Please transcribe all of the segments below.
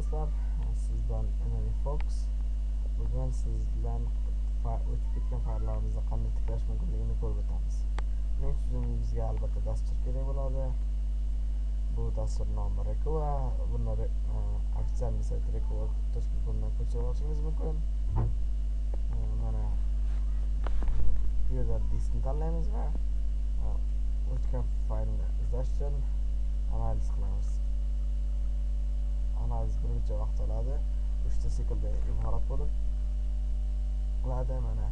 do'stlar, sizdan Emily Fox. Bugun sizlarni o'tib ketgan fayllarimizni qanday tiklash mumkinligini ko'rib o'tamiz. Buning uchun bizga albatta dastur kerak bo'ladi. Bu dastur nomi Reqova. Buni ofitsial sayt reqova.com dan ko'chirib olishingiz mumkin. Mana bu yerda diskni tanlaymiz va o'tgan faylni izlash uchun analiz qilamiz. Analiz birinchi vaqt oladi. 3 ta siklda iborat bo'lib qiladi. Mana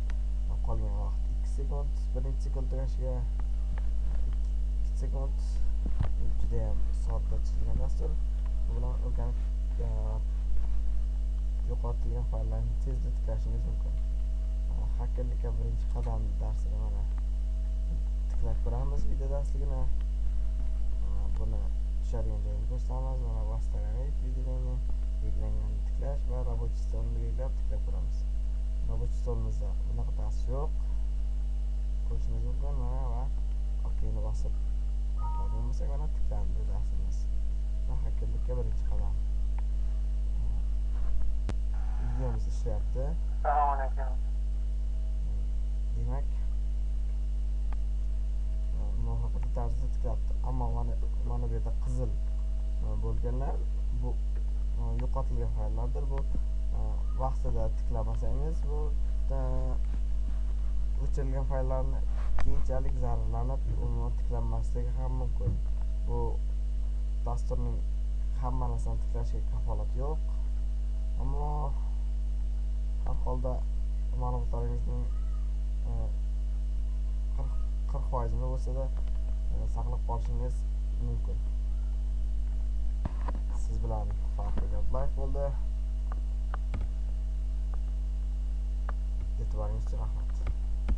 qolgan vaqt 2 sekund. Birinchi sikl tugashiga 2 sekund. Juda ham sodda chizilgan dastur. Bu bilan o'rganib yo'qotilgan fayllarni tezda tiklashingiz mumkin. Hakkerlikka birinchi qadam darsida mana tiklab ko'ramiz video darsligini. Buni tushadigan joyini ko'rsatamiz. Mana vastaralik videolarni belgilanganini tiklash va рабочий stolni belgilab tiklab ko'ramiz. Рабочий stolimizda bunaqa dastur yo'q. Ko'rishingiz mumkin. Mana va OKni bosib qo'ygan bo'lsak mana tiklandi darsimiz. Va hakkerlikka birinchi qadam. Videomiz ishlayapti. Assalomu alaykum. Demak, muvaffaqiyatli tarzda tiklayapti. Ammo mana bu yerda qizil bo'lganlar bu yo'qotilgan fayllardir. Bu vaqtida tiklamasangiz bu o'chirilgan fayllarni keyinchalik zararlanib umuman tiklanmasligi ham mumkin. Bu dasturning hamma narsani tiklashiga kafolat yo'q. Ammo har holda ma'lumotlaringizning 40% bo'lsa-da saqlab qolishingiz mumkin. Siz bilan Farruh Abdullayev bo'ldi. E'tiboringiz uchun rahmat.